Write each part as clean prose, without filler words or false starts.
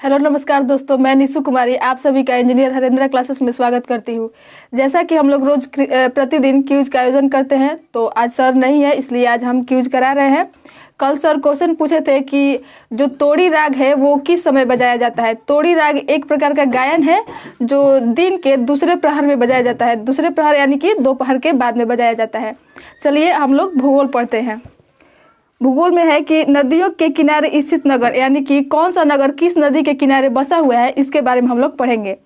Hello नमस्कार दोस्तों, मैं निशु कुमारी आप सभी का इंजीनियर हरेंद्रा क्लासेस में स्वागत करती हूँ। जैसा कि हम लोग रोज प्रतिदिन क्यूज का आयोजन करते हैं, तो आज सर नहीं है, इसलिए आज हम क्यूज करा रहे हैं। कल सर क्वेश्चन पूछे थे कि जो तोड़ी राग है वो किस समय बजाया जाता है। तोड़ी राग एक प्रकार का गायन है जो दिन के दूसरे प्रहर में बजाया जाता है। दूसरे प्रहर यानी कि दोपहर के बाद में बजाया जाता है। चलिए हम लोग भूगोल पढ़ते हैं। भूगोल में है कि नदियों के किनारे स्थित नगर, यानी कि कौन सा नगर किस नदी के किनारे बसा हुआ है, इसके बारे में हम लोग पढ़ेंगे।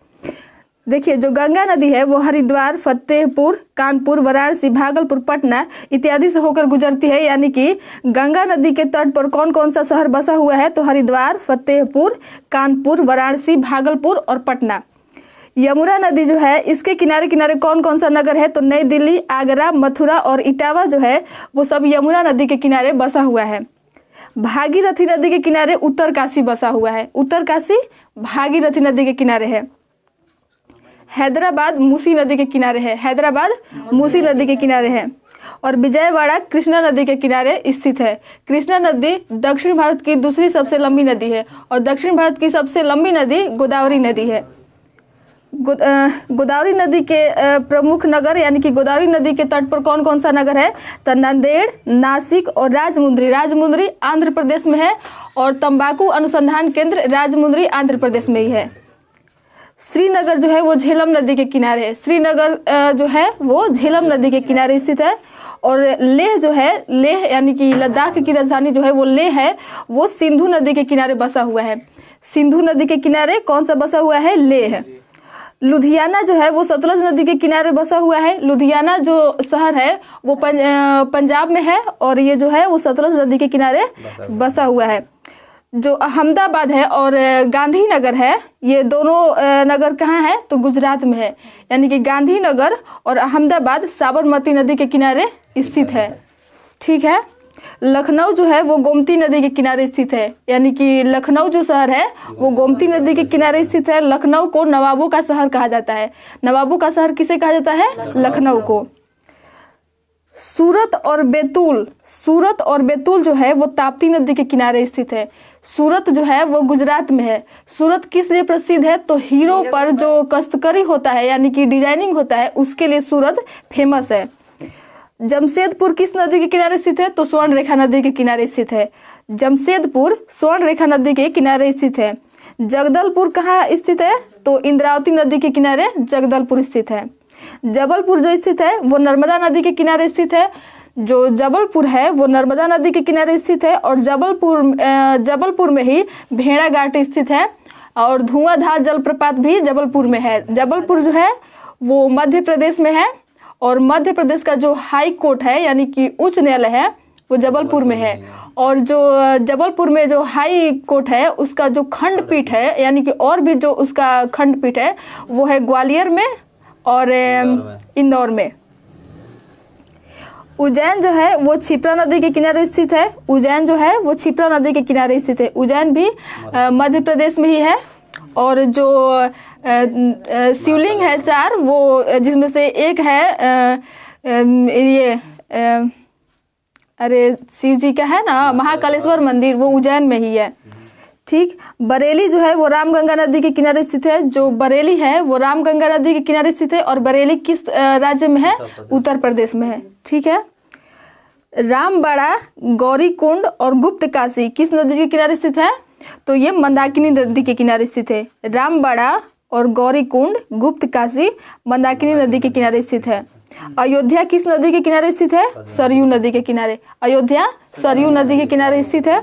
देखिए, जो गंगा नदी है वो हरिद्वार, फतेहपुर, कानपुर, वाराणसी, भागलपुर, पटना इत्यादि से होकर गुजरती है। यानी कि गंगा नदी के तट पर कौन कौन सा शहर बसा हुआ है, तो हरिद्वार, फतेहपुर, कानपुर, वाराणसी, भागलपुर और पटना। यमुना नदी जो है इसके किनारे किनारे कौन कौन सा नगर है, तो नई दिल्ली, आगरा, मथुरा और इटावा जो है वो सब यमुना नदी के किनारे बसा हुआ है। भागीरथी नदी के किनारे उत्तरकाशी बसा हुआ है। उत्तरकाशी भागीरथी नदी के किनारे है। हैदराबाद मूसी नदी के किनारे है। हैदराबाद मूसी नदी के किनारे है। और विजयवाड़ा कृष्णा नदी के किनारे स्थित है। कृष्णा नदी दक्षिण भारत की दूसरी सबसे लंबी नदी है और दक्षिण भारत की सबसे लंबी नदी गोदावरी नदी है। गोदावरी नदी के प्रमुख नगर, यानी कि गोदावरी नदी के तट पर कौन कौन सा नगर है, तो नांदेड़, नासिक और राजमुंद्री। राजमुंद्री आंध्र प्रदेश में है और तंबाकू अनुसंधान केंद्र राजमुंद्री आंध्र प्रदेश में ही है। श्रीनगर जो है वो झेलम नदी के किनारे है। श्रीनगर जो है वो झेलम नदी के किनारे स्थित है। और लेह जो है, लेह यानी कि लद्दाख की राजधानी जो है वो लेह है, वो सिंधु नदी के किनारे बसा हुआ है। सिंधु नदी के किनारे कौन सा बसा हुआ है, लेह। लुधियाना जो है वो सतलज नदी के किनारे बसा हुआ है। लुधियाना जो शहर है वो पंजाब में है और ये जो है वो सतलज नदी के किनारे बसा हुआ है। जो अहमदाबाद है और गांधीनगर है, ये दोनों नगर कहाँ है, तो गुजरात में है। यानी कि गांधीनगर और अहमदाबाद साबरमती नदी के किनारे स्थित है। ठीक है। लखनऊ जो है वो गोमती नदी के किनारे स्थित है। यानी कि लखनऊ जो शहर है वो गोमती नदी के किनारे स्थित है। लखनऊ को नवाबों का शहर कहा जाता है। नवाबों का शहर किसे कहा जाता है, लखनऊ को। सूरत और बैतूल, सूरत और बैतूल जो है वो ताप्ती नदी के किनारे स्थित है। सूरत जो है वो गुजरात में है। सूरत किस लिए प्रसिद्ध है, तो हीरो पर जो कश्तकारी होता है यानी कि डिजाइनिंग होता है उसके लिए सूरत फेमस है। जमशेदपुर किस नदी के किनारे स्थित है, तो स्वर्ण रेखा नदी के किनारे स्थित है। जमशेदपुर स्वर्ण रेखा नदी के किनारे स्थित है। जगदलपुर कहाँ स्थित है, तो इंद्रावती नदी के किनारे जगदलपुर स्थित है। जबलपुर जो स्थित है वो नर्मदा नदी के किनारे स्थित है। जो जबलपुर है वो नर्मदा नदी के किनारे स्थित है और जबलपुर में ही भेड़ाघाट स्थित है और धुआंधार जलप्रपात भी जबलपुर में है। जबलपुर जो है वो मध्य प्रदेश में है और मध्य प्रदेश का जो हाई कोर्ट है यानी कि उच्च न्यायालय है वो जबलपुर में है। और जो जबलपुर में जो हाई कोर्ट है उसका जो खंडपीठ है यानी कि और भी जो उसका खंडपीठ है वो है ग्वालियर में और इंदौर में। उज्जैन जो है वो क्षिप्रा नदी के किनारे स्थित है। उज्जैन जो है वो क्षिप्रा नदी के किनारे स्थित है। उज्जैन भी मध्य प्रदेश में ही है। और जो शिवलिंग है चार, वो जिसमें से एक है ये अरे शिव जी का है ना महाकालेश्वर मंदिर, वो उज्जैन में ही है। ठीक। बरेली जो है वो रामगंगा नदी के किनारे स्थित है। जो बरेली है वो रामगंगा नदी के किनारे स्थित है और बरेली किस राज्य में है, उत्तर प्रदेश में है। ठीक है। रामबाड़ा, गौरीकुंड और गुप्त काशी किस नदी के किनारे स्थित है, तो ये मंदाकिनी नदी के किनारे स्थित है। रामबाड़ा और गौरीकुंड, गुप्त काशी मंदाकिनी नदी के किनारे स्थित है। अयोध्या किस नदी के किनारे स्थित है, सरयू नदी के किनारे। अयोध्या सरयू नदी के किनारे स्थित है।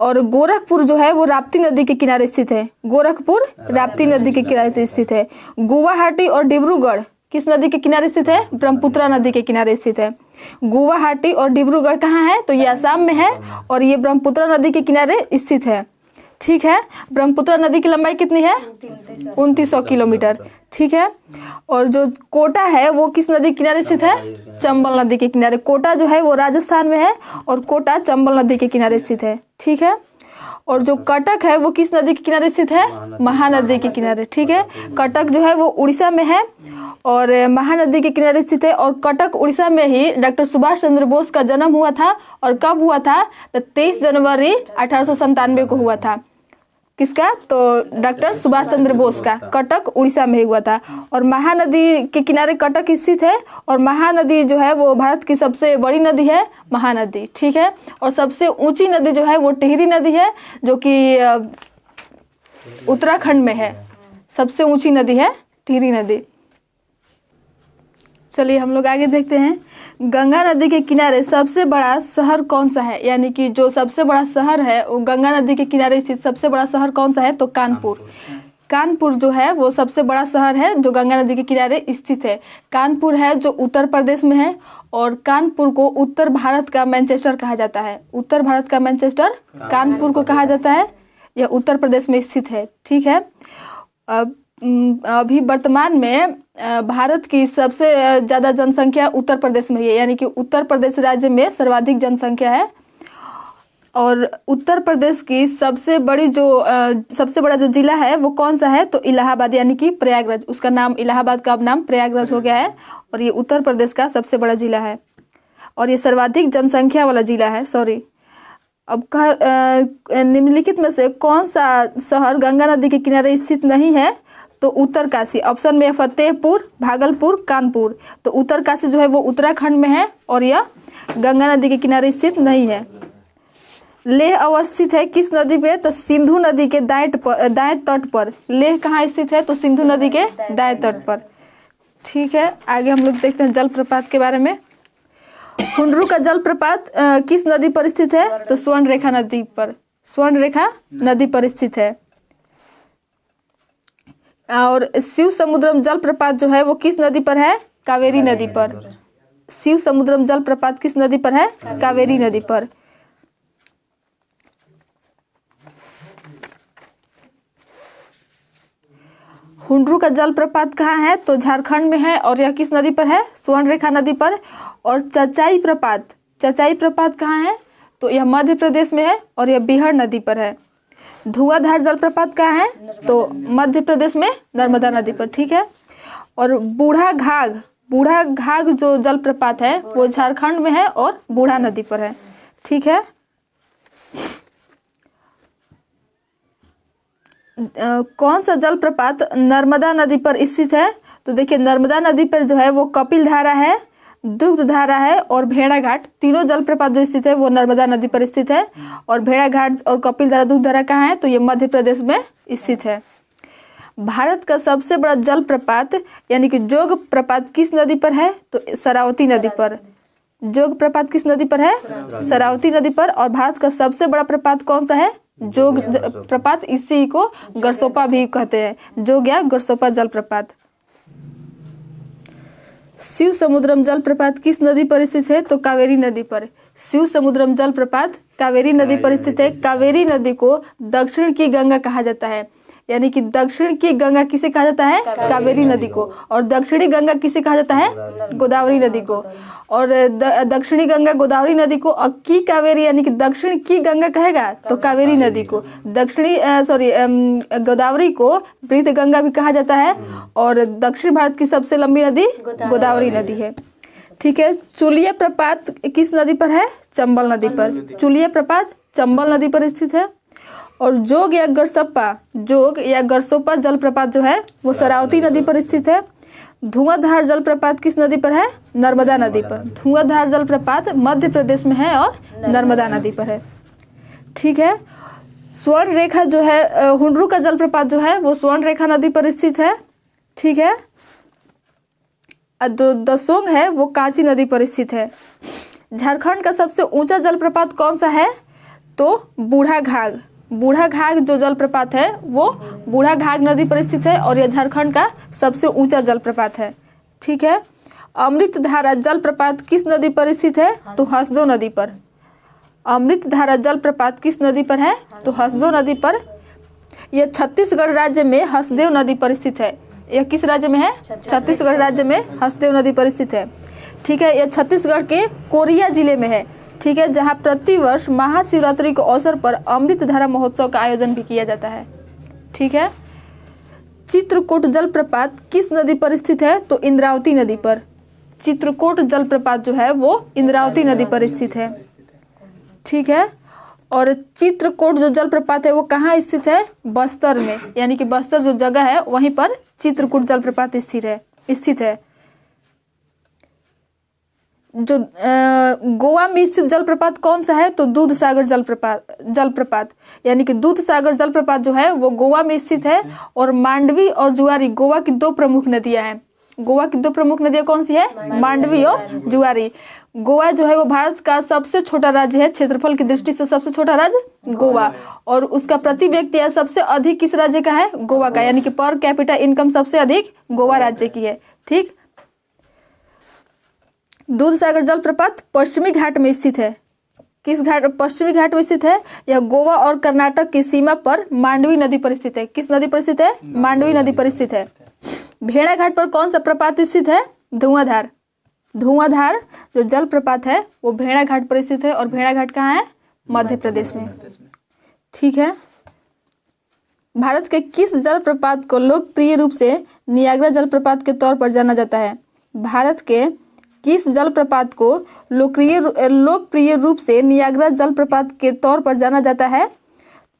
और गोरखपुर जो है वो राप्ती नदी के किनारे स्थित है। गोरखपुर राप्ती नदी के किनारे स्थित है। गुवाहाटी और डिब्रूगढ़ किस नदी के किनारे स्थित है, ब्रह्मपुत्रा नदी के किनारे स्थित है। गुवाहाटी और डिब्रूगढ़ कहाँ है, तो ये असम में है और ये ब्रह्मपुत्रा नदी के किनारे स्थित है। ठीक है। ब्रह्मपुत्रा नदी की लंबाई कितनी है, 2900 किलोमीटर। ठीक है। और जो कोटा है वो किस नदी के किनारे स्थित है, चंबल नदी के किनारे। कोटा जो है वो राजस्थान में है और कोटा चंबल नदी के किनारे स्थित है। ठीक है। और जो कटक है वो किस नदी के किनारे स्थित है, महानदी के किनारे। ठीक है। कटक जो है वो उड़ीसा में है और महानदी के किनारे स्थित है। और कटक उड़ीसा में ही डॉक्टर सुभाष चंद्र बोस का जन्म हुआ था। और कब हुआ था, तो 23 जनवरी 1897 को हुआ था। किसका? तो डॉक्टर सुभाष चंद्र बोस का। कटक उड़ीसा में हुआ था। और महानदी के किनारे कटक स्थित है। और महानदी जो है वो भारत की सबसे बड़ी नदी है महानदी, ठीक है। और सबसे ऊंची नदी जो है वो टिहरी नदी है, जो कि उत्तराखंड में है। सबसे ऊंची नदी है टिहरी नदी। चलिए हम लोग आगे देखते हैं। गंगा नदी के किनारे सबसे बड़ा शहर कौन सा है? यानी कि जो सबसे बड़ा शहर है वो गंगा नदी के किनारे स्थित सबसे बड़ा शहर कौन सा है? तो कानपुर। कानपुर जो है वो सबसे बड़ा शहर है जो गंगा नदी के किनारे स्थित है। कानपुर है जो उत्तर प्रदेश में है। और कानपुर को उत्तर भारत का मैनचेस्टर कहा जाता है। उत्तर भारत का मैनचेस्टर कानपुर को कहा जाता है। यह उत्तर प्रदेश में स्थित है, ठीक है। अभी वर्तमान में भारत की सबसे ज़्यादा जनसंख्या उत्तर प्रदेश में ही है। यानी कि उत्तर प्रदेश राज्य में सर्वाधिक जनसंख्या है। और उत्तर प्रदेश की सबसे बड़ा जो जिला है वो कौन सा है? तो इलाहाबाद, यानी कि प्रयागराज। उसका नाम इलाहाबाद का अब नाम प्रयागराज हो गया है। और ये उत्तर प्रदेश का सबसे बड़ा जिला है और ये सर्वाधिक जनसंख्या वाला जिला है। सॉरी, अब निम्नलिखित में से कौन सा शहर गंगा नदी के किनारे स्थित नहीं है? तो उत्तरकाशी। ऑप्शन में फतेहपुर, भागलपुर, कानपुर। तो उत्तरकाशी जो है वो उत्तराखंड में है और यह गंगा नदी के किनारे स्थित नहीं है। लेह अवस्थित है किस नदी पे? तो सिंधु नदी के दाएं तट पर। लेह कहाँ स्थित है? तो सिंधु नदी के दाएं तट पर, ठीक है। आगे हम लोग देखते हैं जलप्रपात के बारे में। हुंडरू का जलप्रपात किस नदी पर स्थित है? तो स्वर्णरेखा नदी पर। स्वर्णरेखा नदी पर स्थित है। और शिव समुद्रम जलप्रपात जो है वो किस नदी पर है? कावेरी नदी पर। शिव समुद्रम जलप्रपात किस नदी पर है? कावेरी नदी पर। हुंडरू का जलप्रपात कहाँ है? तो झारखंड में है। और यह किस नदी पर है? स्वर्णरेखा नदी पर। और चचाई प्रपात कहाँ है? तो यह मध्य प्रदेश में है और यह बिहार नदी पर है। धुआंधार जलप्रपात कहाँ है? तो मध्य प्रदेश में नर्मदा नदी पर, ठीक है। और बूढ़ा घाघ जो जलप्रपात है वो झारखंड में है और बूढ़ा नदी पर है, ठीक है। कौन सा जलप्रपात नर्मदा नदी पर स्थित है? तो देखिए नर्मदा नदी पर जो है वो कपिल धारा है, दुग्ध धारा है और भेड़ाघाट। तीनों जलप्रपात जो स्थित है वो नर्मदा नदी पर स्थित है। और भेड़ाघाट और कपिल धारा, दुग्ध धारा कहाँ है? तो ये मध्य प्रदेश में स्थित है। भारत का सबसे बड़ा जलप्रपात यानी कि जोग प्रपात किस नदी पर है? तो शरावती नदी पर। जोग प्रपात किस नदी पर है? शरावती नदी पर। और भारत का सबसे बड़ा प्रपात कौन सा है? जोग प्रपात। इसी को गरसोपा भी कहते हैं, जोग या गरसोपा जलप्रपात। शिव समुद्रम जलप्रपात किस नदी पर स्थित है? तो कावेरी नदी पर। शिव समुद्रम जलप्रपात कावेरी नदी पर स्थित है। कावेरी नदी को दक्षिण की गंगा कहा जाता है। यानी कि दक्षिण की गंगा किसे कहा जाता है? कावेरी नदी को। और दक्षिणी गंगा किसे कहा जाता है? गोदावरी नदी को। और दक्षिणी गंगा गोदावरी नदी को की कावेरी यानी कि दक्षिण की गंगा कहेगा तो कावेरी नदी को। गोदावरी को वृद्ध गंगा भी कहा जाता है। और दक्षिण भारत की सबसे लंबी नदी गोदावरी नदी है, ठीक है। चुलिया प्रपात किस नदी पर है? चंबल नदी पर। चुलिया प्रपात चंबल नदी पर स्थित है। और जोग या गरसोपा जलप्रपात जो है वो शरावती नदी पर स्थित है। धुआंधार जलप्रपात किस नदी पर है? नर्मदा नदी पर। धुआंधार जलप्रपात मध्य प्रदेश में है और नर्मदा नदी पर है, ठीक है। स्वर्ण रेखा जो है हुंडरू का जलप्रपात जो है वो स्वर्ण रेखा नदी पर स्थित है, ठीक है। दसोंग है वो कांची नदी पर स्थित है। झारखंड का सबसे ऊंचा जलप्रपात कौन सा है? तो बूढ़ा घाघ जो जलप्रपात है वो बूढ़ा घाघ नदी पर स्थित है और यह झारखंड का सबसे ऊंचा जलप्रपात है, ठीक है। अमृतधारा जलप्रपात किस नदी पर स्थित है? तो हसदो नदी पर। अमृतधारा जलप्रपात किस नदी पर है? तो हसदो नदी पर। यह छत्तीसगढ़ राज्य में हसदेव नदी पर स्थित है। यह किस राज्य में है? छत्तीसगढ़ राज्य में हसदेव नदी पर स्थित है, ठीक है। यह छत्तीसगढ़ के कोरिया जिले में है, ठीक है, जहां प्रतिवर्ष महाशिवरात्रि के अवसर पर अमृतधारा महोत्सव का आयोजन भी किया जाता है, ठीक है। चित्रकूट जलप्रपात किस नदी पर स्थित है? तो इंद्रावती नदी पर। चित्रकूट जलप्रपात जो है वो इंद्रावती नदी पर स्थित है, ठीक है। और चित्रकूट जो जलप्रपात है वो कहाँ स्थित है? बस्तर में, यानी कि बस्तर जो जगह है वहीं पर चित्रकूट जलप्रपात स्थित है। जो गोवा में स्थित जलप्रपात कौन सा है? तो दूधसागर जलप्रपात, यानी कि दूधसागर जलप्रपात जो है वो गोवा में स्थित है। और मांडवी और जुआरी गोवा की दो प्रमुख नदियां हैं। गोवा की दो प्रमुख नदियां कौन सी है? मांडवी और जुआरी। गोवा जो है वो भारत का सबसे छोटा राज्य है, क्षेत्रफल की दृष्टि से सबसे छोटा राज्य गोवा। और उसका प्रति व्यक्ति या सबसे अधिक किस राज्य का है? गोवा का, यानी कि पर कैपिटा इनकम सबसे अधिक गोवा राज्य की है। ठीक, दूधसागर जलप्रपात पश्चिमी घाट में स्थित है। किस घाट? पश्चिमी घाट में स्थित है। यह गोवा और कर्नाटक की सीमा पर मांडवी नदी पर स्थित है। किस नदी पर स्थित है? मांडवी नदी पर स्थित है। भेड़ा घाट पर कौन सा प्रपात स्थित है? धुआंधार। धुआंधार जो जलप्रपात है वो भेड़ा घाट पर स्थित है। और भेड़ा घाट कहाँ है? मध्य प्रदेश में। ठीक है। भारत के किस जलप्रपात को लोकप्रिय रूप से नियाग्रा जलप्रपात के तौर पर जाना जाता है? भारत के किस जलप्रपात को लोकप्रिय रूप से नियाग्रा जलप्रपात के तौर पर जाना जाता है?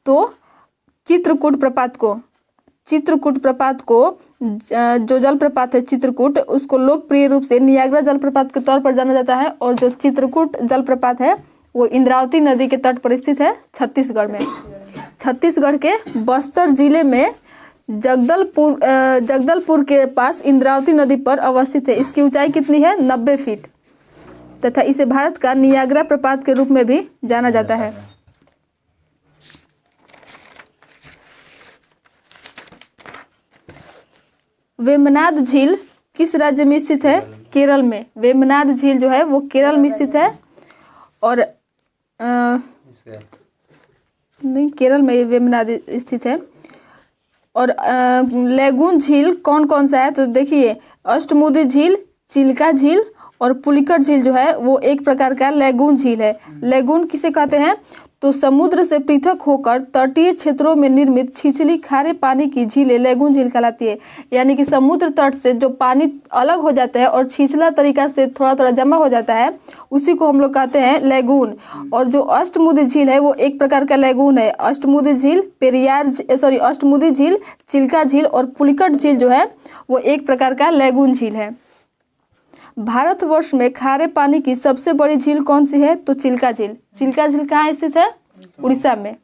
तो चित्रकूट प्रपात को। चित्रकूट प्रपात को जो जलप्रपात है चित्रकूट, उसको लोकप्रिय रूप से नियाग्रा जलप्रपात के तौर पर जाना जाता है। और जो चित्रकूट जलप्रपात है वो इंद्रावती नदी के तट पर स्थित है, छत्तीसगढ़ में। छत्तीसगढ़ के बस्तर जिले में जगदलपुर के पास इंद्रावती नदी पर अवस्थित है। इसकी ऊंचाई कितनी है? 90 फीट, तथा इसे भारत का नियाग्रा प्रपात के रूप में भी जाना जाता है। वेम्बनाद झील किस राज्य में स्थित है? केरल में। वेम्बनाद झील जो है वो केरल में स्थित है। और नहीं, केरल में वेम्बनाद स्थित है। और लेगून झील कौन कौन सा है? तो देखिए, अष्टमुदी झील, चिल्का झील और पुलिकट झील जो है वो एक प्रकार का लेगून झील है। लेगून किसे कहते हैं? तो समुद्र से पृथक होकर तटीय क्षेत्रों में निर्मित छिछली खारे पानी की झीलें लेगून झील कहलाती है। यानी कि समुद्र तट से जो पानी अलग हो जाता है और छिछला तरीका से थोड़ा थोड़ा जमा हो जाता है, उसी को हम लोग कहते हैं लेगून। और जो अष्टमुदी झील है वो एक प्रकार का लेगून है। अष्टमुदी झील अष्टमुदी झील, चिल्का झील और पुलिकट झील जो है वो एक प्रकार का लेगून झील है। भारतवर्ष में खारे पानी की सबसे बड़ी झील कौन सी है? तो चिल्का झील। चिल्का झील कहाँ स्थित है? उड़ीसा में।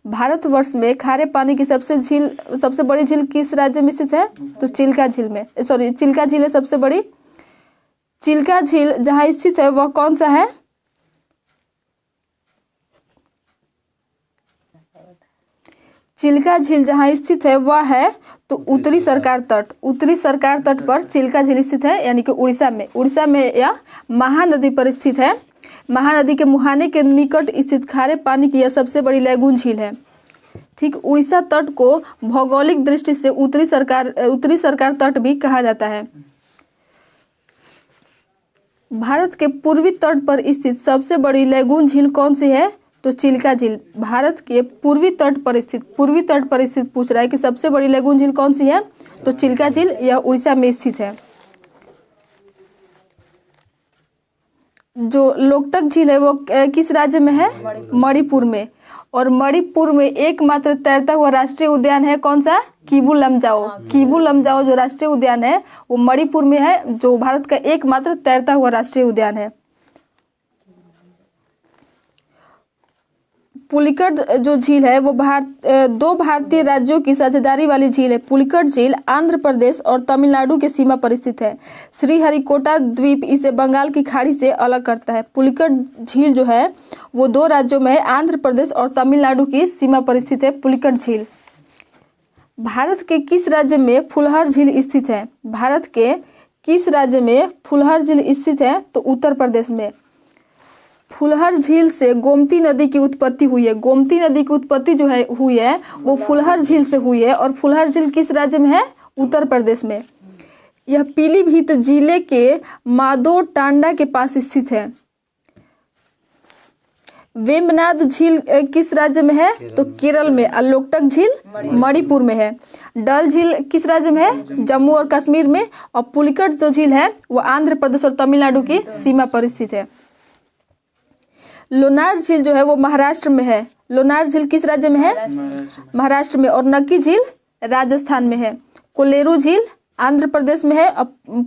भारतवर्ष में खारे पानी की सबसे बड़ी झील किस राज्य में स्थित है? तो चिल्का झील में। चिल्का झील है सबसे बड़ी। चिल्का झील जहाँ स्थित है वह कौन सा है? चिल्का झील जहाँ स्थित है वह है तो उत्तरी सरकार तट। उत्तरी सरकार तट पर चिल्का झील स्थित है, यानी कि उड़ीसा में। उड़ीसा में यह महानदी पर स्थित है। महानदी के मुहाने के निकट स्थित खारे पानी की यह सबसे बड़ी लेगून झील है। ठीक, उड़ीसा तट को भौगोलिक दृष्टि से उत्तरी सरकार तट भी कहा जाता है। भारत के पूर्वी तट पर स्थित सबसे बड़ी लेगून झील कौन सी है? तो चिल्का झील। भारत के पूर्वी तट पर स्थित पूछ रहा है कि सबसे बड़ी लेगून झील कौन सी है? तो चिल्का झील, यह उड़ीसा में स्थित है। जो लोकटक झील है वो किस राज्य में है? मणिपुर में। और मणिपुर में एकमात्र तैरता हुआ राष्ट्रीय उद्यान है कौन सा? किबू लमजाओ। किबू लमजाओ जो राष्ट्रीय उद्यान है वो मणिपुर में है, जो भारत का एकमात्र तैरता हुआ राष्ट्रीय उद्यान है। पुलिकट जो झील है वो दो भारतीय राज्यों की साझेदारी वाली झील है। पुलिकट झील आंध्र प्रदेश और तमिलनाडु के सीमा पर स्थित है। श्रीहरिकोटा द्वीप इसे बंगाल की खाड़ी से अलग करता है। पुलिकट झील जो है वो दो राज्यों में है, आंध्र प्रदेश और तमिलनाडु की सीमा पर स्थित है पुलिकट झील। भारत के किस राज्य में फुलहर झील स्थित है? भारत के किस राज्य में फुलहर झील स्थित है? तो उत्तर प्रदेश में। फुलहर झील से गोमती नदी की उत्पत्ति हुई है। गोमती नदी की उत्पत्ति जो है हुई है वो फुलहर झील से हुई है। और फुलहर झील किस राज्य में है? उत्तर प्रदेश में। यह पीलीभीत जिले के मादो टांडा के पास स्थित है। वेम्बनाद झील किस राज्य में है? तो केरल में। और लोकटक झील मणिपुर में है। डल झील किस राज्य में है? जम्मू और कश्मीर में। और पुलिकट जो झील है वो आंध्र प्रदेश और तमिलनाडु की सीमा पर स्थित है। लोनार झील जो है वो महाराष्ट्र में है। लोनार झील किस राज्य में है? महाराष्ट्र में। और नक्की झील राजस्थान में है। कोलेरू झील आंध्र प्रदेश में है। और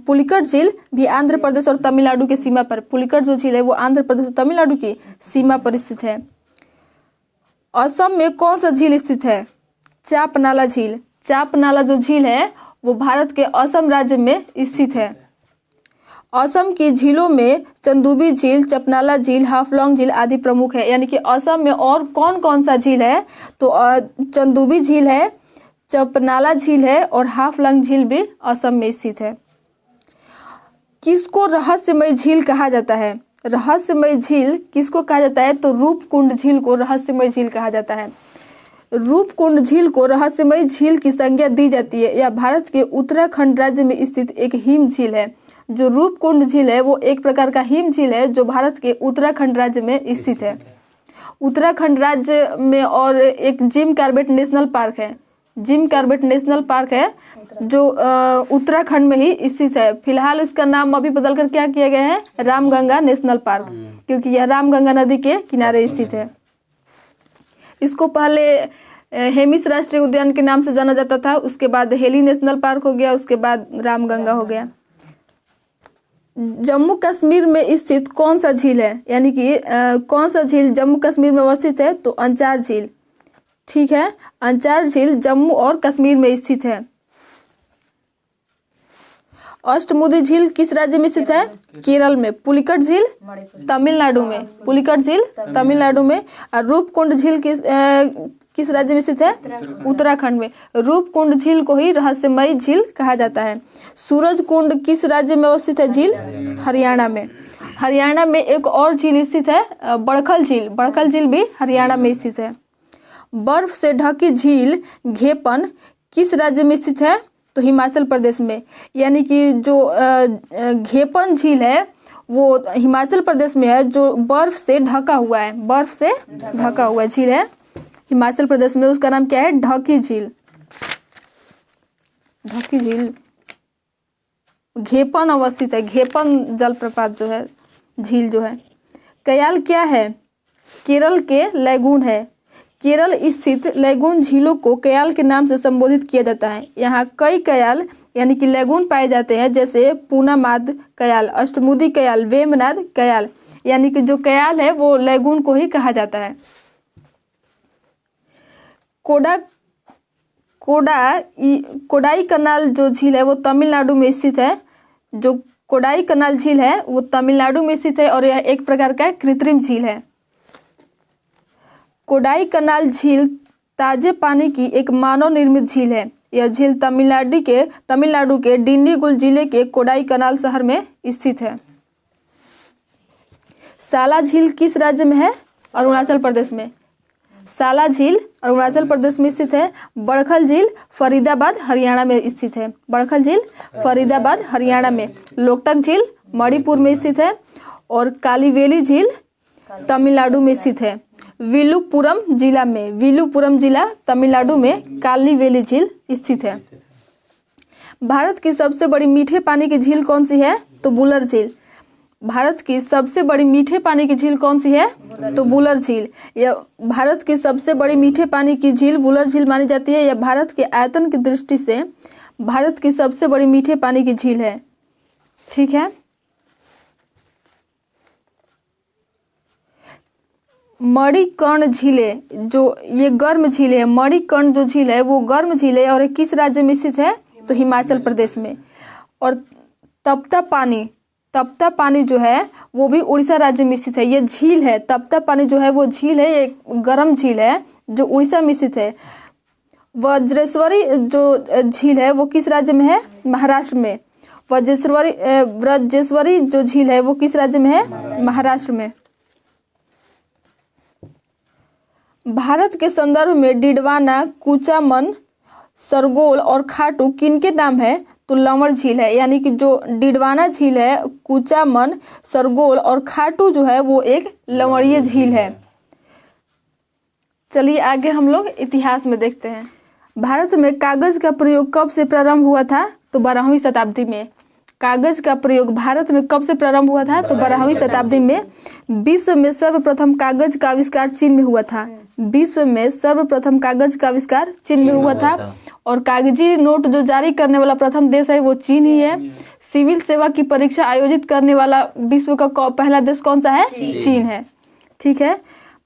पुलिकट झील भी आंध्र प्रदेश और तमिलनाडु की सीमा पर, पुलिकट जो झील है वो आंध्र प्रदेश और तमिलनाडु की सीमा पर स्थित है। असम में कौन सा झील स्थित है? चापनाला झील। चापनाला जो झील है वो भारत के असम राज्य में स्थित है। असम की झीलों में चंदुबी झील, चपनाला झील, हाफलॉन्ग झील आदि प्रमुख है। यानी कि असम में और कौन कौन सा झील है? तो चंदुबी झील है, चपनाला झील है और हाफलॉन्ग झील भी असम में स्थित है। किसको रहस्यमय झील कहा जाता है? रहस्यमय झील किसको कहा जाता है? तो रूपकुंड झील को रहस्यमय झील कहा जाता है। रूपकुंड झील को रहस्यमय झील की संज्ञा दी जाती है। यह भारत के उत्तराखंड राज्य में स्थित एक हिम झील है। जो रूपकुंड झील है वो एक प्रकार का हिम झील है जो भारत के उत्तराखंड राज्य में स्थित है। उत्तराखंड राज्य में और एक जिम कॉर्बेट नेशनल पार्क है। जिम कॉर्बेट नेशनल पार्क है जो उत्तराखंड में ही स्थित है। फिलहाल इसका नाम अभी बदल कर क्या किया गया है? रामगंगा नेशनल पार्क, क्योंकि यह रामगंगा नदी के किनारे स्थित है। इसको पहले हेमिस राष्ट्रीय उद्यान के नाम से जाना जाता था, उसके बाद हेली नेशनल पार्क हो गया, उसके बाद रामगंगा हो गया। जम्मू कश्मीर में स्थित कौन सा झील है? यानी कि कौन सा झील जम्मू कश्मीर में अवस्थित है? तो अंचार झील। ठीक है, अंचार झील जम्मू और कश्मीर में स्थित है। अष्टमुदी झील किस राज्य में स्थित है? केरल में। पुलिकट झील तमिलनाडु में। पुलिकट झील तमिलनाडु में। और रूपकुंड झील किस राज्य में स्थित है? उत्तराखंड में। रूपकुंड झील को ही रहस्यमय झील कहा जाता है। सूरजकुंड किस राज्य में अवस्थित है झील? हरियाणा में। हरियाणा में एक और झील स्थित है बड़खल झील। बड़खल झील भी हरियाणा में स्थित है। बर्फ से ढकी झील घेपन किस राज्य में स्थित है? तो हिमाचल प्रदेश में। यानी कि जो घेपन झील है वो हिमाचल प्रदेश में है, जो बर्फ से ढका हुआ है। बर्फ से ढका हुआ झील है हिमाचल प्रदेश में। उसका नाम क्या है? ढकी झील। ढकी झील घेपन अवस्थित है। घेपन जलप्रपात जो है, झील जो है। कयाल क्या है? केरल के लैगून है। केरल स्थित लैगून झीलों को कयाल के नाम से संबोधित किया जाता है। यहाँ कई कयाल यानी कि लैगून पाए जाते हैं, जैसे पूनामाद कयाल, अष्टमुदी कयाल, वेमनाद कयाल। यानी कि जो कयाल है वो लैगून को ही कहा जाता है। कोडाई कनाल जो झील है वो तमिलनाडु में स्थित है। जो कोडाई कनाल झील है वो तमिलनाडु में स्थित है और यह एक प्रकार का कृत्रिम झील है। कोडाई कनाल झील ताजे पानी की एक मानव निर्मित झील है। यह झील तमिलनाडु के डिंडीगुल जिले के कोडाई कनाल शहर में स्थित है। साला झील किस राज्य में है? अरुणाचल प्रदेश में। साला झील अरुणाचल प्रदेश में स्थित है। बड़खल झील फरीदाबाद हरियाणा में स्थित है। बड़खल झील फरीदाबाद हरियाणा में। लोकटक झील मणिपुर में स्थित है। और कालीवेली झील तमिलनाडु में स्थित है। विलुपुरम जिला में, विलुपुरम जिला तमिलनाडु में कालीवेली झील स्थित है। भारत की सबसे बड़ी मीठे पानी की झील कौन सी है? तो बुलर झील। भारत की सबसे बड़ी मीठे पानी की झील कौन सी है? तो बुलर झील। यह भारत की सबसे बड़ी मीठे पानी की झील बुलर झील मानी जाती है। यह भारत के आयतन की दृष्टि से भारत की सबसे बड़ी मीठे पानी की झील है। ठीक है। मणिकर्ण झीलें जो ये गर्म झील है। मणिकर्ण जो झील है वो गर्म झील है और ये किस राज्य में स्थित है? तो हिमाचल प्रदेश में। और तपता पानी जो है वो भी उड़ीसा राज्य में स्थित है। ये झील है, तपता पानी जो है वो झील है, एक गर्म झील है जो उड़ीसा में स्थित है। वज्रेश्वरी जो झील है वो किस राज्य में है? महाराष्ट्र में। वज्रेश्वरी जो झील है वो किस राज्य में है? महाराष्ट्र में। भारत के संदर्भ में डिडवाना, कुचामन, सरगोल और खाटू किनके नाम है? तो लवण झील है। यानी कि जो डिडवाना झील है, कुचामन, सरगोल और खाटू जो है वो एक लवणीय झील है। चलिए आगे हम लोग इतिहास में देखते हैं। भारत में कागज का प्रयोग कब से प्रारंभ हुआ था? तो 12वीं शताब्दी में। कागज का प्रयोग भारत में कब से प्रारंभ हुआ था? तो 12वीं शताब्दी में। विश्व में सर्वप्रथम कागज का आविष्कार चीन में हुआ था। विश्व में सर्वप्रथम कागज का आविष्कार चीन में हुआ था। और कागजी नोट जो जारी करने वाला प्रथम देश है वो चीन ही है। सिविल सेवा की परीक्षा आयोजित करने वाला विश्व का पहला देश कौन सा है? चीन है। ठीक है।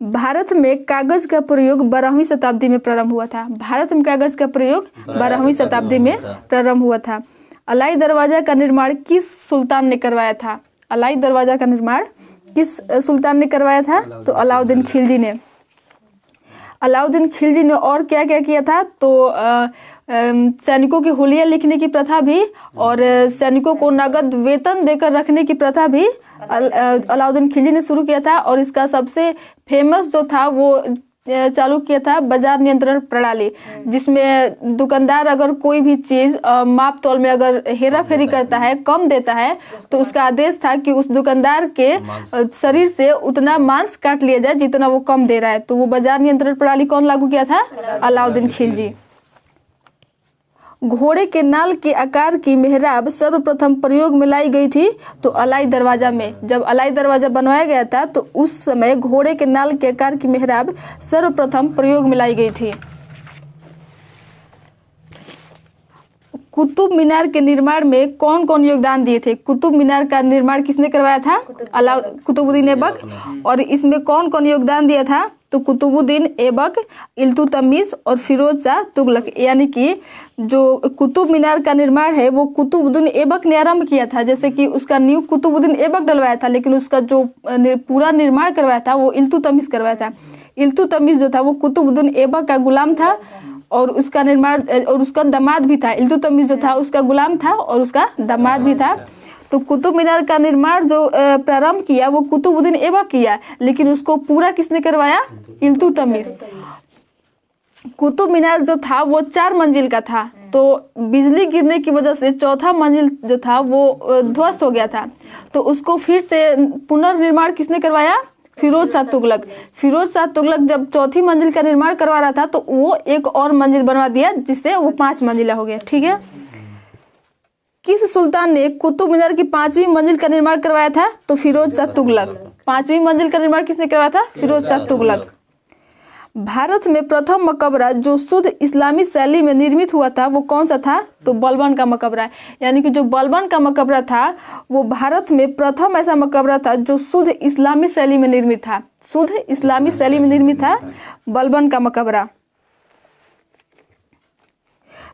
भारत में कागज का प्रयोग 12वीं शताब्दी में प्रारंभ हुआ था। भारत में कागज का प्रयोग 12वीं शताब्दी में प्रारंभ हुआ था। अलाई दरवाजा का निर्माण किस सुल्तान ने करवाया था? अलाई दरवाजा का निर्माण किस सुल्तान ने करवाया था? तो अलाउद्दीन खिलजी ने। अलाउद्दीन खिलजी ने और क्या क्या किया था? तो सैनिकों की हुलिया लिखने की प्रथा भी और सैनिकों को नगद वेतन देकर रखने की प्रथा भी अलाउद्दीन खिलजी ने शुरू किया था। और इसका सबसे फेमस जो था वो चालू किया था बाजार नियंत्रण प्रणाली, जिसमें दुकानदार अगर कोई भी चीज़ माप तौल में अगर हेरा फेरी करता है, कम देता है, तो उसका आदेश था कि उस दुकानदार के शरीर से उतना मांस काट लिया जाए जितना वो कम दे रहा है। तो वो बाजार नियंत्रण प्रणाली कौन लागू किया था? अलाउद्दीन खिलजी। घोड़े के नाल के आकार की मेहराब सर्वप्रथम प्रयोग में लाई गई थी। तो अलाई दरवाजा में, जब अलाई दरवाजा बनवाया गया था तो उस समय घोड़े के नाल के आकार की मेहराब सर्वप्रथम प्रयोग में लाई गई थी। कुतुब मीनार के निर्माण में कौन कौन योगदान दिए थे? कुतुब मीनार का निर्माण किसने करवाया था? कुतुबुद्दीन ऐबक। और इसमें कौन कौन योगदान दिया था? तो कुतुबुद्दीन ऐबक, इल्तुतमिश और फिरोज शाह तुगलक। यानी कि जो कुतुब मीनार का निर्माण है वो कुतुबुद्दीन ऐबक ने आरंभ किया था। जैसे कि उसका नींव कुतुबुद्दीन ऐबक डलवाया था, लेकिन उसका जो पूरा निर्माण करवाया था वो इल्तुतमिश करवाया था। इल्तुतमिश जो था वो कुतुबुद्दीन ऐबक का गुलाम था और उसका निर्माण और उसका दामाद भी था। इल्तुतमिश जो था उसका गुलाम था और उसका दामाद भी था। तो कुतुब मीनार का निर्माण जो प्रारंभ किया वो कुतुबुद्दीन ऐबक किया, लेकिन उसको पूरा किसने करवाया? इल्तुतमिश। कुतुब मीनार जो था वो 4 मंजिल का था। तो बिजली गिरने की वजह से चौथा मंजिल जो था वो ध्वस्त हो गया था। तो उसको फिर से पुनर्निर्माण किसने करवाया? फिरोज शाह तुगलक। फिरोज शाह तुगलक जब चौथी मंजिल का निर्माण करवा रहा था तो वो एक और मंजिल बनवा दिया, जिससे वो 5 मंजिला हो गया। ठीक है। किस सुल्तान ने कुतुब मीनार की 5वीं मंजिल का निर्माण करवाया था? तो फिरोज शाह तुगलक। 5वीं मंजिल का निर्माण किसने करवाया था? फिरोज शाह तुगलक। भारत में प्रथम मकबरा जो शुद्ध इस्लामी शैली में निर्मित हुआ था वो कौन सा था? तो बलबन का मकबरा। यानी कि जो बलबन का मकबरा था वो भारत में प्रथम ऐसा मकबरा था जो शुद्ध इस्लामी शैली में निर्मित था। शुद्ध इस्लामी शैली में निर्मित था बलबन का मकबरा।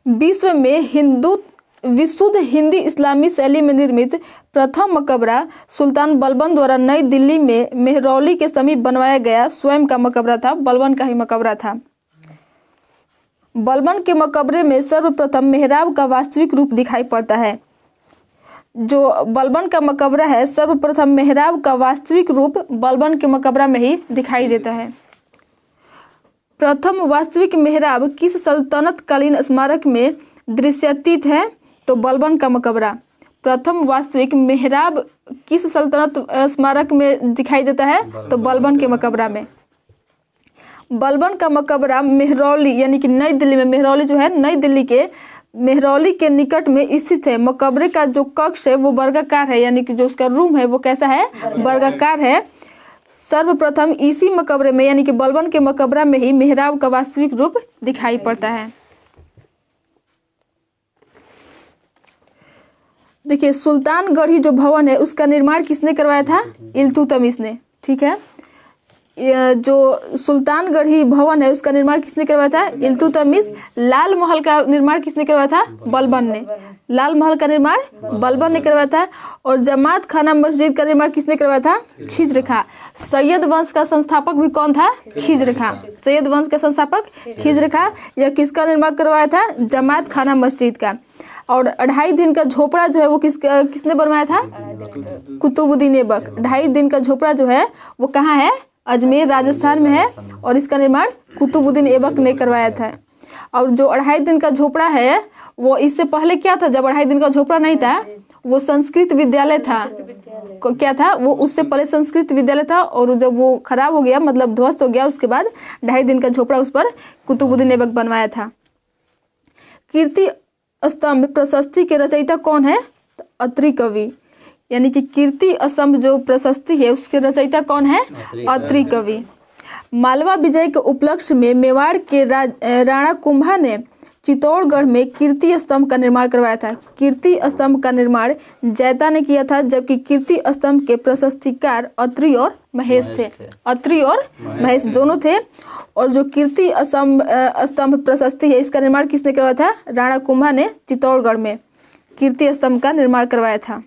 विश्व में विशुद्ध हिंदी इस्लामी शैली में निर्मित प्रथम मकबरा सुल्तान बलबन द्वारा नई दिल्ली में मेहरौली के समीप बनवाया गया स्वयं का मकबरा था। बलबन का ही मकबरा था। बलबन के मकबरे में सर्वप्रथम मेहराब का वास्तविक रूप दिखाई पड़ता है। जो बलबन का मकबरा है सर्वप्रथम मेहराब का वास्तविक रूप बलबन के मकबरा में ही दिखाई देता है। प्रथम वास्तविक मेहराब किस सल्तनत कालीन स्मारक में दृश्यतीत है? तो बलबन का मकबरा। प्रथम वास्तविक मेहराब किस सल्तनत स्मारक में दिखाई देता है? तो बलबन के मकबरा में। बलबन का मकबरा मेहरौली यानी कि नई दिल्ली में, मेहरौली जो है नई दिल्ली के मेहरौली के निकट में स्थित है। मकबरे का जो कक्ष है वो वर्गाकार है, यानी कि जो उसका रूम है वो कैसा है? वर्गाकार है। सर्वप्रथम इसी मकबरे में यानी कि बलबन के मकबरा में ही मेहराब का वास्तविक रूप दिखाई पड़ता है। देखिए, सुल्तानगढ़ी जो भवन है उसका निर्माण किसने करवाया था? इल्तुतमिश ने। ठीक है। जो सुल्तानगढ़ी भवन है उसका निर्माण किसने करवाया था? इल्तुतमिश। लाल महल का निर्माण किसने करवाया था? बलबन ने। लाल महल का निर्माण बलबन ने करवाया था। और जमात खाना मस्जिद का निर्माण किसने करवाया था? खिज्र खां। सैयद वंश का संस्थापक भी कौन था? खिज्र खां। सैयद वंश का संस्थापक खिज्र खां। यह किसका निर्माण करवाया था? जमात खाना मस्जिद का। और 2.5 दिन का झोपड़ा जो है वो किसने बनवाया था? कुतुबुद्दीन ऐबक। 2.5 दिन का झोपड़ा जो है वो कहाँ है? अजमेर राजस्थान में है। और इसका निर्माण कुतुबुद्दीन ऐबक ने करवाया था। और जो 2.5 दिन का झोपड़ा है वो इससे पहले क्या था? जब 2.5 दिन का झोपड़ा नहीं था वो संस्कृत विद्यालय था। क्या था वो? उससे पहले संस्कृत विद्यालय था। और जब वो खराब हो गया, मतलब ध्वस्त हो गया, उसके बाद 2.5 दिन का झोपड़ा उस पर कुतुबुद्दीन ऐबक बनवाया था। कीर्ति स्तंभ प्रशस्ति के रचयिता कौन है? अत्रि कवि, यानी कि कीर्ति स्तंभ जो प्रशस्ति है उसके रचयिता कौन है? अत्रि कवि। मालवा विजय के उपलक्ष्य में मेवाड़ के राणा कुंभा ने चित्तौड़गढ़ में कीर्ति स्तंभ का निर्माण करवाया था। कीर्ति स्तंभ का निर्माण जैता ने किया था, जबकि कीर्ति स्तंभ के प्रशस्तिकार अत्रि और महेश थे। अत्रि और महेश दोनों थे। और जो कीर्ति स्तंभ प्रशस्ति है इसका निर्माण किसने करवाया था? राणा कुंभा ने चित्तौड़गढ़ में कीर्ति स्तंभ का निर्माण करवाया था।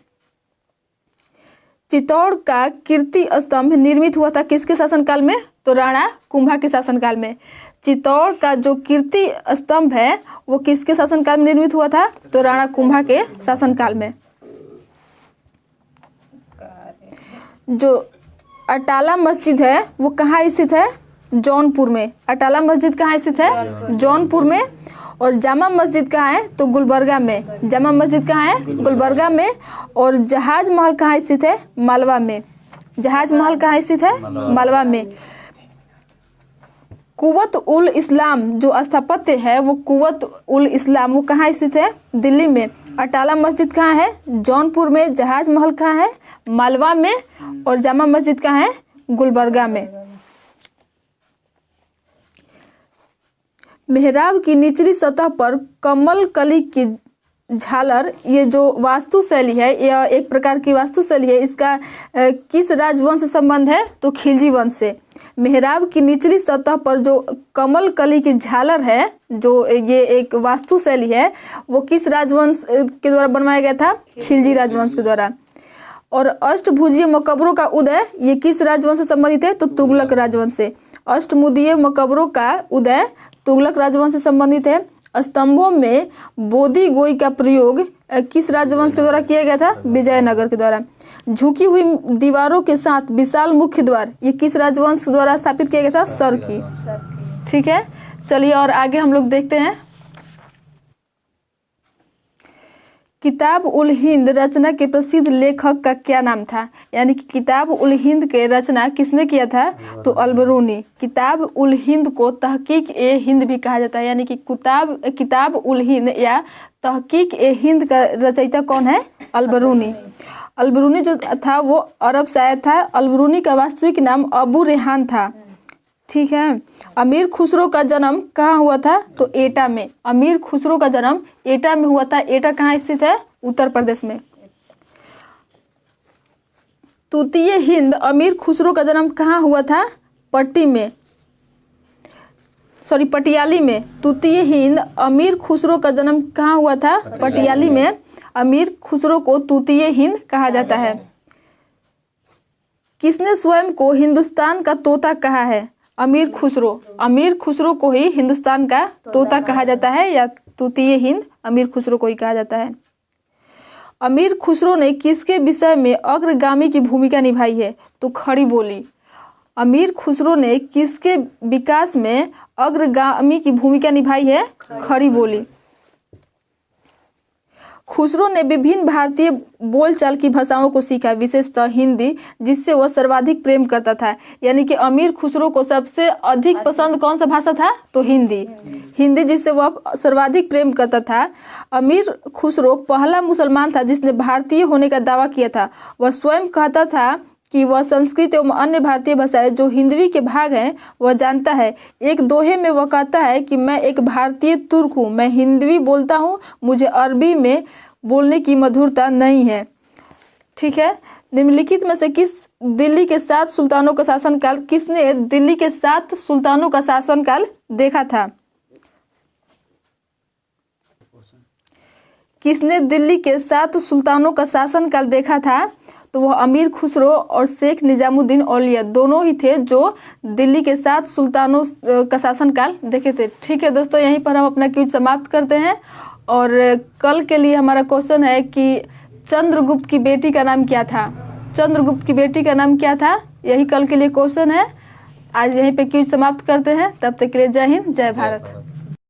चित्तौड़ का कीर्ति स्तंभ निर्मित हुआ था किसके शासनकाल में? तो राणा कुंभा के शासनकाल में। चित्तौड़ का जो कीर्ति स्तंभ है वो किसके शासनकाल में निर्मित हुआ था? तो राणा कुंभा के शासनकाल में। जो अटाला मस्जिद है वो कहाँ स्थित है? जौनपुर में। अटाला मस्जिद कहाँ स्थित है? जौनपुर में। और जामा मस्जिद कहाँ है? तो गुलबर्गा में। जामा मस्जिद कहाँ है? गुलबर्गा में। और जहाज महल कहाँ स्थित है? मालवा में। जहाज महल कहाँ स्थित है? मालवा में। कुवत उल इस्लाम जो स्थापत्य है वो कुवत उल इस्लाम वो कहाँ स्थित है? दिल्ली में। अटाला मस्जिद कहाँ है? जौनपुर में। जहाज महल कहाँ है? मालवा में। और जामा मस्जिद कहाँ है? गुलबर्गा में। मेहराब की निचली सतह पर कमल कली की झालर, ये जो वास्तुशैली है यह एक प्रकार की वास्तुशैली है। इसका किस राजवंश से संबंध है? तो खिलजी वंश से। मेहराब की निचली सतह पर जो कमल कली की झालर है, जो ये एक वास्तुशैली है, वो किस राजवंश के द्वारा बनवाया गया था? खिलजी राजवंश के द्वारा। और अष्टभुजीय मकबरों का उदय ये किस राजवंश से संबंधित है? तो तुगलक राजवंश से। अष्टभुजीय मकबरों का उदय तुगलक राजवंश से संबंधित है। स्तंभों में बोधि गोई का प्रयोग किस राजवंश के द्वारा किया गया था? विजयनगर के द्वारा। झुकी हुई दीवारों के साथ विशाल मुख्य द्वार ये किस राजवंश द्वारा स्थापित किया गया था? सरकी। ठीक है, चलिए और आगे हम लोग देखते हैं। किताब उल हिंद रचना के प्रसिद्ध लेखक का क्या नाम था? यानी कि किताब उल हिंद के रचना किसने किया था? तो अलबरूनी। किताब उल हिंद को तहकीक ए हिंद भी कहा जाता है, यानी कि किताब उल हिंद या तहकीक ए हिंद का रचयिता कौन है? अलबरूनी। अलबरूनी जो था वो अरब शायर था। अलबरूनी का वास्तविक नाम अबू रेहान था। ठीक है। अमीर खुसरो का जन्म कहाँ हुआ था? तो एटा में। अमीर खुसरो का जन्म एटा में हुआ था। एटा कहाँ स्थित है? उत्तर प्रदेश में। तूतीय हिंद अमीर खुसरो का जन्म कहाँ हुआ था? पटियाली में। तूतीय हिंद अमीर खुसरो का जन्म कहाँ हुआ था? पटियाली में। अमीर खुसरो को तूतीय हिंद कहा जाता है। किसने स्वयं को हिंदुस्तान का तोता कहा है? अमीर खुसरो। अमीर खुसरो को ही हिंदुस्तान का तोता कहा जाता है, या तूतीय हिंद अमीर खुसरो को ही कहा जाता है। अमीर खुसरो ने किसके विषय में अग्रगामी की भूमिका निभाई है? तो खड़ी बोली। अमीर खुसरो ने किसके विकास में अग्रगामी की भूमिका निभाई है? खड़ी बोली। खुसरो ने विभिन्न भारतीय बोलचाल की भाषाओं को सीखा, विशेषतः हिंदी, जिससे वह सर्वाधिक प्रेम करता था। यानी कि अमीर खुसरो को सबसे अधिक पसंद कौन सा भाषा था? तो हिंदी। हिंदी जिससे वह सर्वाधिक प्रेम करता था। अमीर खुसरो पहला मुसलमान था जिसने भारतीय होने का दावा किया था। वह स्वयं कहता था कि वह संस्कृत एवं अन्य भारतीय भाषाएं जो हिंदवी के भाग हैं वह जानता है। एक दोहे में वह कहता है कि मैं एक भारतीय तुर्क हूँ, मैं हिंदवी बोलता हूँ, मुझे अरबी में बोलने की मधुरता नहीं है। ठीक है। निम्नलिखित में से किसने दिल्ली के 7 सुल्तानों का शासनकाल देखा था? किसने दिल्ली के 7 सुल्तानों का शासनकाल देखा था? तो वह अमीर खुसरो और शेख निजामुद्दीन औलिया दोनों ही थे जो दिल्ली के 7 सुल्तानों का शासनकाल देखे थे। ठीक है दोस्तों, यहीं पर हम अपना क्विज समाप्त करते हैं। और कल के लिए हमारा क्वेश्चन है कि चंद्रगुप्त की बेटी का नाम क्या था? चंद्रगुप्त की बेटी का नाम क्या था? यही कल के लिए क्वेश्चन है। आज यहीं पे क्विज समाप्त करते हैं। तब तक के लिए जय हिंद, जय भारत।